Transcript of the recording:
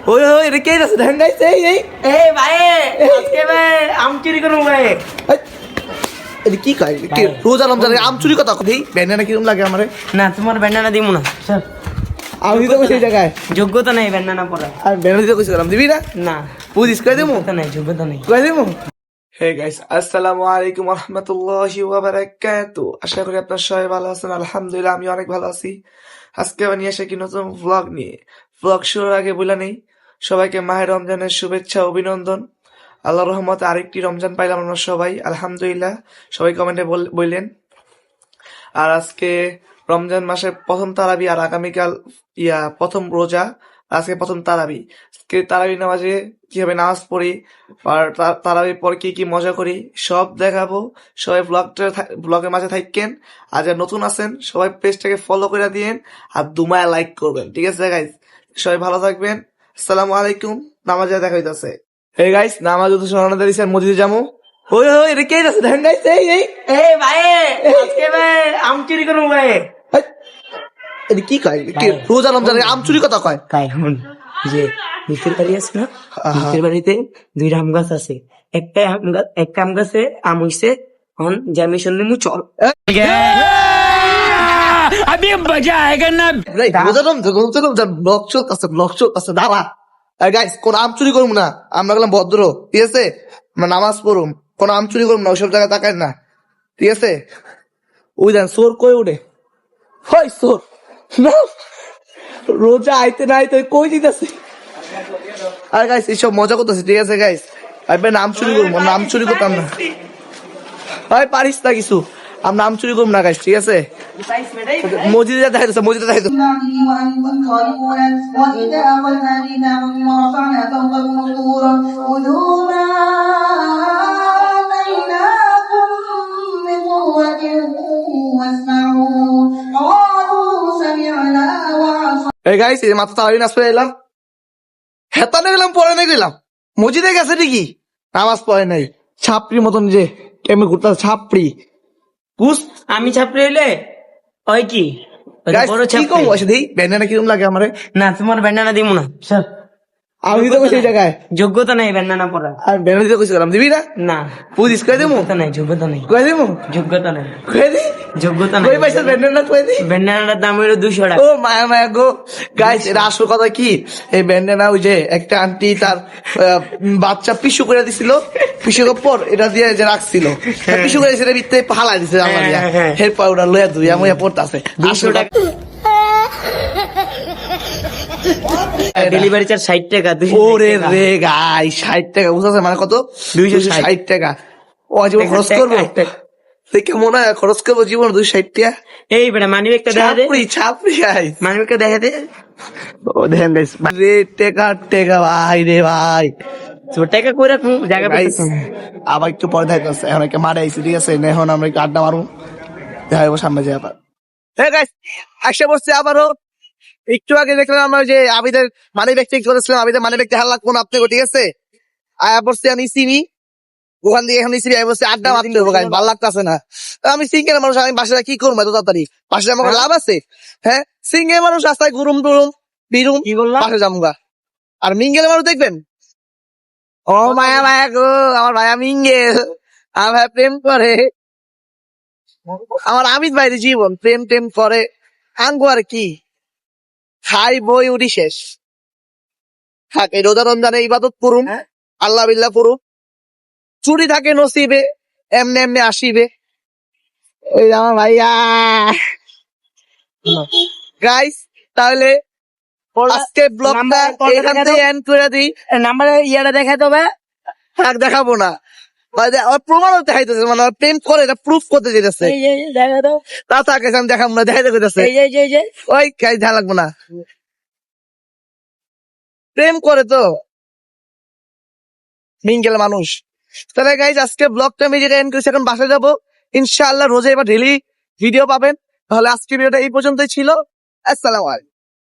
ওই ওই এটা কে আছে দেখেন গাইস এই ভাই আজকে ভাই আম চুরি করব ভাই এটা কি কয় কি রোজা রমজানে আম চুরি কথা দেই ব্যান্ডানা কিরকম লাগে আমারে না তোমার ব্যান্ডানা দিব না স্যার আমি তো সেই জায়গায় যোগ্যতা নাই ব্যান্ডানা পড়া আর ব্যান্ডানা দিতে কইছিলাম দিবি না না পুলিশ কই দেবো যোগ্যতা নাই কই দেবো হে গাইস আসসালামু আলাইকুম ওয়া রাহমাতুল্লাহি ওয়া বারাকাতুহু আশা করি আপনারা সবাই ভালো আছেন আলহামদুলিল্লাহ আমি অনেক ভালো আছি আজকে নিয়ে এসে কি নতুন ব্লগ নিয়ে ব্লগ শুরুর আগে বলে নেই সবাইকে মাহে রমজানের শুভেচ্ছা অভিনন্দন আল্লাহর রহমতে আরেকটি রমজান পাইলাম আমরা সবাই আলহামদুলিল্লাহ সবাই কমেন্টে বললেন আর আজকে রমজান মাসের প্রথম তারাবি আর আগামীকাল প্রথম রোজা আজকে প্রথম তারাবি আজকে তারাবি নামাজে কিভাবে নামাজ পড়ি আর তারাবির পর কি কি মজা করি সব দেখাবো সবাই ব্লগের মাঝে থাকেন আর যারা নতুন আছেন সবাই পেজটাকে ফলো করে দিয়েন আর দুমায় লাইক করবেন ঠিক আছে গাইস সবাই ভালো থাকবেন আসসালামু আলাইকুম নামাজে দেখা হইতাছে এই গাইস নামাজ উঠে শোনানো দিয়েছি আর মসজিদে যাবো ওই ওই এটা কে আছে দেখেন গাইস এই ভাই আজকে ভাই আম চুরি করব ভাই এটা কি কয় কি রোজা রমজানে আম চুরি কথা কয় তাই হন যে নিচের বাড়ি আছে না নিচের বাড়িতে দুইটা আম গাছ আছে একটা আম গাছে আম হইছে এখন জামি শুনলে মু চল আমি মজা আয়েগা না রোজা রমজান ব্লগ চলতেছে দাঁড়া গাইস কোন আম চুরি করবো না আমরা গেলাম ভদ্র ঠিক আছে আমরা নামাজ পড়ুম কোন আম চুরি করবো না ওইসব জায়গায় তাকায় না ঠিক আছে ওই দেন সোর কই উঠে হয় সোর না রোজা আইতে না আইতে কই দিতেছে আর গাইস এইসব মজা করতেছে ঠিক আছে গাইস আমি নাম চুরি করবো নাম চুরি করতাম না হয় পারিস না কিছু আমরা নাম চুরি করবো না গাইস ঠিক আছে মসজিদে দেখা যাচ্ছে মসজিদে দেখা যাচ্ছে وإذا أخذنا ميثاقكم ورفعنا فوقكم الطور خذوا ما آتيناكم بقوة واسمعوا قالوا سمعنا وعصينا এই গাইস এই মাত্র তারাবি নামাজ পড়ে এলাম হেতানে গেলাম পরে না গেলাম মসজিদে গেছে ঠিকই নামাজ পড়ে নাই ছাপড়ির মতন যে কেমন ঘুরতে ছাপড়ি বুঝ আমি ছাপড়ি হইলে ওই কি গাইস বড় কি ছাপড়ি কম বয়সে দেই ব্যান্ডানা কিরকম লাগে আমারে না তোমার ব্যান্ডানা দিব না স্যার আমি তো সেই জায়গায় যোগ্যতা নাই ব্যান্ডানা পড়া আর ব্যান্ডানা দিতে কইছিলাম দিবি না না পুলিশ কই দেবো যোগ্যতা নাই কই দেবো যোগ্যতা নাই কই দি যোগ্যতা কই নাই পয়সা ব্যান্ডানা কই দি ব্যান্ডানার দাম হইলো 200 টাকা ও মায়া মায়া গো গাইস এর আসল কথা কি এই ব্যান্ডানা ওই যে একটা আন্টি তার বাচ্চা পিছু করে দিছিল পিছু পর এটা দিয়ে যে রাখছিল পিছু করে সেটা ভিতরে ফালাই দিছে আমার হেয়ার পাউডার লয়া ধুই আমি পড়তাছে 200 টাকা ডেলিভারি চার্জ 60 টাকা ওরে রে গাই 60 টাকা বুঝাছে মানে কত 260 টাকা ও জীবন খরচ করবো কেমন খরচ করবো জীবন 260 টাকা এই বেটা মানি ব্যাগটা দেখা দে ছাপড়ি গাই মানি ব্যাগটা দেখা দে ও দেখেন গাইস রে টেকা ভাই রে ভাই তোর টাকা কই রাখু জায়গা গাইস আবার একটু পরে দেখাচ্ছে এখন একটা মারে আইছি ঠিক আছে এখন আমরা একটু আড্ডা মারবো দেখা যাবো সামনে যাই আবার হ্যাঁ গাইস আসে বসছে আবারও একটু আগে দেখলাম আমরা যে আবিদের মানি ব্যাগ চেক করেছিলাম আবিদের মানি ব্যাগ দেখা লাগবো না আপনাকে ঠিক আছে আয়া বসছে আমি সিবি ওখান থেকে এখন সিবি আয় বসছে আড্ডা মারতে হবে গাইস ভালো লাগতেছে না আমি সিঙ্গেল মানুষ আমি বাসায় কি করবো এত তাড়াতাড়ি বাসায় আমার লাভ আছে হ্যাঁ সিঙ্গেল মানুষ রাস্তায় গুরুম টুরুম বিরুম কি বললাম বাসায় যাবো আর মিঙ্গেল মানুষ দেখবেন ও মায়া মায়া গো আমার ভাইয়া মিঙ্গেল আমার ভাইয়া প্রেম করে আমার আমিত ভাইয়ের জীবন প্রেম টেম করে আঙ্গু আর কি খাই বই উঠি শেষ থাক এই রোজা রমজানে ইবাদত করুন আল্লাহ বিল্লাহ করুন চুরি থাকে নসিবে এমনি এমনি আসিবে এই আমার ভাইয়া গাইস তাহলে আজকে ব্লগটা এখান থেকে এন্ড করে দিই নাম্বার ইয়াটা দেখা তবে থাক দেখাবো না প্রমাণও দেখাইতেছে মানে প্রেম করে এটা প্রুফ করতে যেতেছে এই দেখা দাও তা তাকে আমি দেখাবো না দেখাইতে যেতেছে এই ওই কাজ দেখা লাগবো না প্রেম করে তো মিঙ্গেল মানুষ তাহলে গাইজ আজকে ব্লগটা আমি যেটা এন্ড করেছি এখন বাসায় যাবো ইনশাআল্লাহ রোজে এবার ডেইলি ভিডিও পাবেন তাহলে আজকে ভিডিওটা এই পর্যন্তই ছিল আসসালামু আলাইকুম